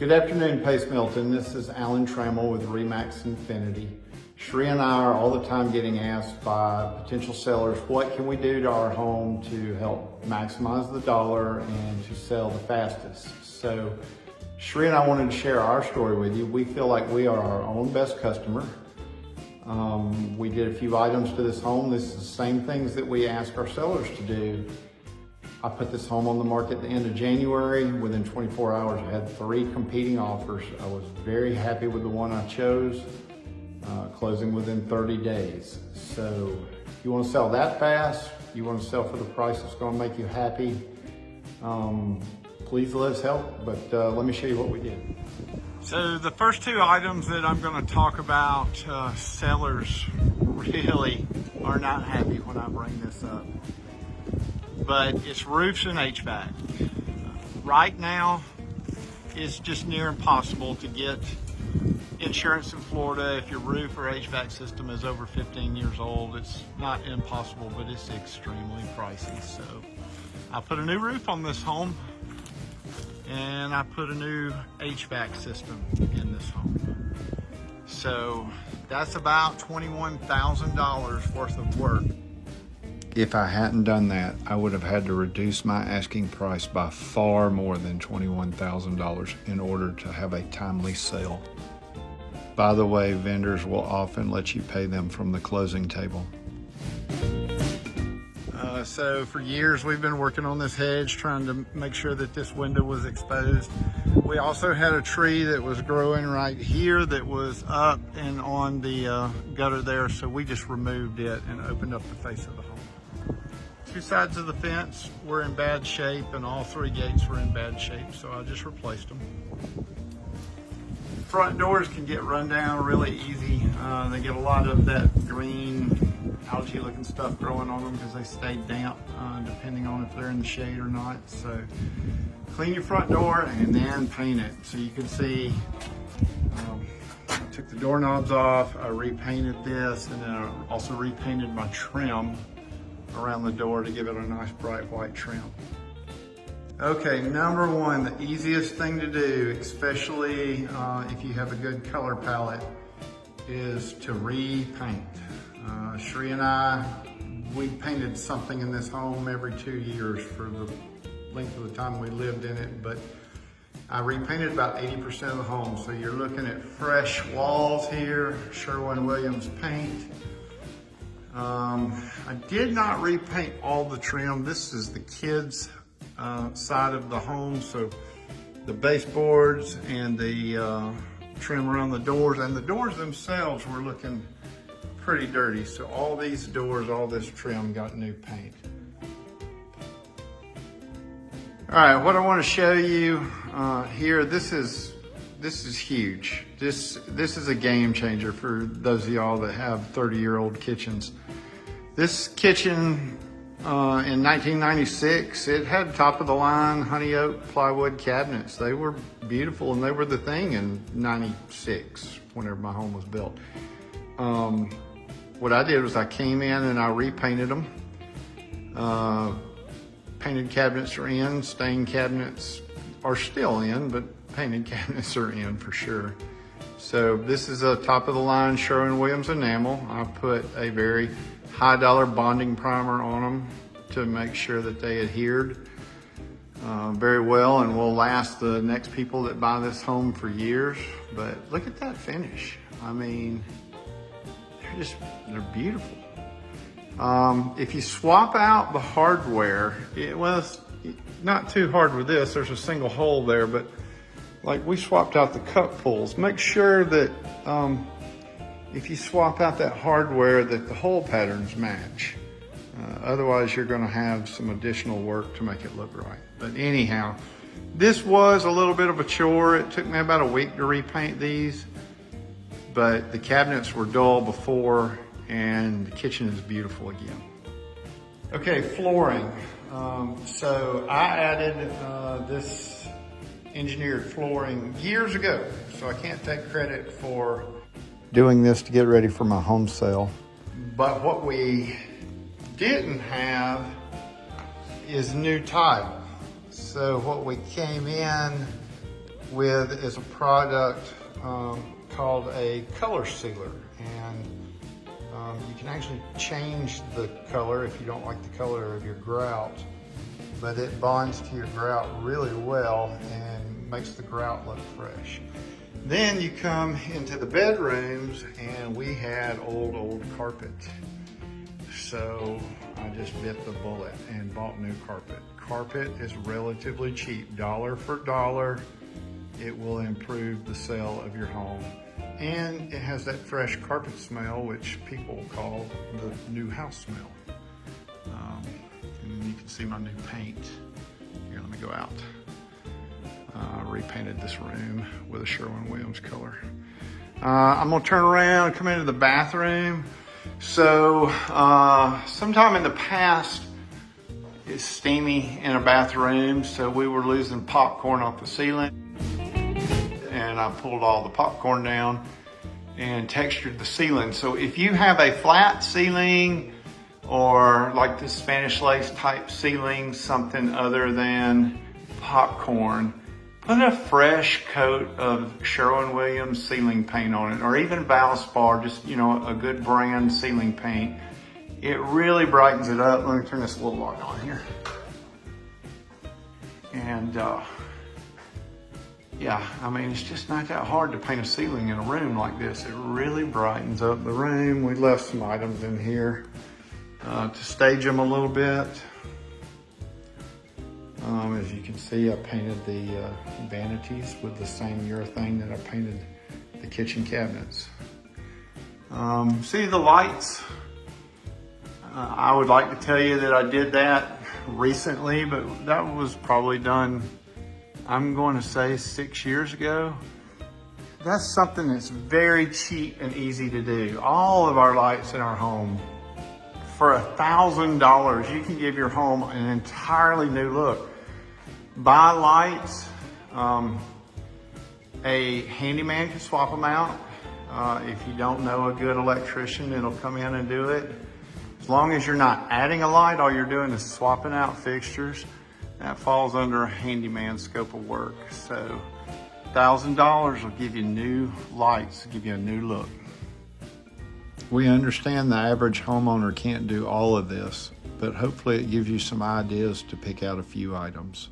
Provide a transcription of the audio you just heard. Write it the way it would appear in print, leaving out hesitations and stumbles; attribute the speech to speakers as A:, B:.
A: Good afternoon, Pace Milton. This is Alan Trammel with Remax Infinity. Sherree and I are all the time getting asked by potential sellers, what can we do to our home to help maximize the dollar and to sell the fastest? So Sherree and I wanted to share our story with you. We feel like we are our own best customer. We did a few items to this home. This is the same things that we ask our sellers to do. I put this home on the market at the end of January. Within 24 hours, I had 3 competing offers. I was very happy with the one I chose, closing within 30 days. So if you want to sell that fast, you want to sell for the price that's going to make you happy, please let us help. But let me show you what we did. So the first 2 items that I'm going to talk about, sellers really are not happy when I bring this up. But it's roofs and HVAC. Right now, it's just near impossible to get insurance in Florida if your roof or HVAC system is over 15 years old. It's not impossible, but it's extremely pricey. So I put a new roof on this home, and I put a new HVAC system in this home. So that's about $21,000 worth of work. If I hadn't done that, I would have had to reduce my asking price by far more than $21,000 in order to have a timely sale. By the way, vendors will often let you pay them from the closing table. So for years we've been working on this hedge, trying to make sure that this window was exposed. We also had a tree that was growing right here that was up and on the gutter there, so we just removed it and opened up the face of the home. 2 sides of the fence were in bad shape, and all 3 gates were in bad shape, so I just replaced them. Front doors can get run down really easy. They get a lot of that green algae looking stuff growing on them because they stay damp, depending on if they're in the shade or not. So clean your front door and then paint it. So you can see I took the doorknobs off, I repainted this, and then I also repainted my trim around the door to give it a nice bright white trim. Okay, number 1, the easiest thing to do, especially if you have a good color palette, is to repaint. Sherree and I, we painted something in this home every 2 years for the length of the time we lived in it, but I repainted about 80% of the home. So you're looking at fresh walls here, Sherwin-Williams paint. I did not repaint all the trim. This is the kids' side of the home, so the baseboards and the trim around the doors, and the doors themselves were looking pretty dirty. So all these doors, all this trim got new paint. All right, what I want to show you here, this is huge. This is a game changer for those of y'all that have 30-year-old kitchens. This kitchen in 1996, it had top of the line honey oak plywood cabinets. They were beautiful, and they were the thing in 96 whenever my home was built. What I did was I came in and I repainted them. Painted cabinets are in, stained cabinets are still in, but painted cabinets are in for sure. So this is a top of the line Sherwin-Williams enamel. I put a very high dollar bonding primer on them to make sure that they adhered very well and will last the next people that buy this home for years. But look at that finish. I mean, they're beautiful. If you swap out the hardware, it's not too hard with this. There's a single hole there, but like we swapped out the cup pulls. Make sure that if you swap out that hardware that the hole patterns match. Otherwise, you're going to have some additional work to make it look right. But anyhow, this was a little bit of a chore. It took me about a week to repaint these, but the cabinets were dull before, and the kitchen is beautiful again. Okay, flooring. So I added this engineered flooring years ago, so I can't take credit for doing this to get ready for my home sale. But what we didn't have is new tile. So what we came in with is a product called a color sealer. And you can actually change the color if you don't like the color of your grout, but it bonds to your grout really well and makes the grout look fresh. Then you come into the bedrooms and we had old carpet. So I just bit the bullet and bought new carpet. Carpet is relatively cheap, dollar for dollar. It will improve the sale of your home. And it has that fresh carpet smell, which people call the new house smell. And you can see my new paint. Here, let me go out. Repainted this room with a Sherwin-Williams color. I'm gonna turn around, come into the bathroom. So sometime in the past, it's steamy in a bathroom, so we were losing popcorn off the ceiling. And I pulled all the popcorn down and textured the ceiling. So if you have a flat ceiling or like the Spanish lace type ceiling, something other than popcorn, put a fresh coat of Sherwin-Williams ceiling paint on it, or even Valspar, just, you know, a good brand ceiling paint. It really brightens it up. Let me turn this little light on here. And yeah, I mean, it's just not that hard to paint a ceiling in a room like this. It really brightens up the room. We left some items in here to stage them a little bit. As you can see, I painted the vanities with the same urethane that I painted the kitchen cabinets. See the lights? I would like to tell you that I did that recently, but that was probably done, I'm going to say 6 years ago. That's something that's very cheap and easy to do. All of our lights in our home, for $1,000, you can give your home an entirely new look. Buy lights, a handyman can swap them out. If you don't know a good electrician, it'll come in and do it. As long as you're not adding a light, all you're doing is swapping out fixtures. That falls under a handyman scope of work. So $1,000 will give you new lights, give you a new look. We understand the average homeowner can't do all of this, but hopefully it gives you some ideas to pick out a few items.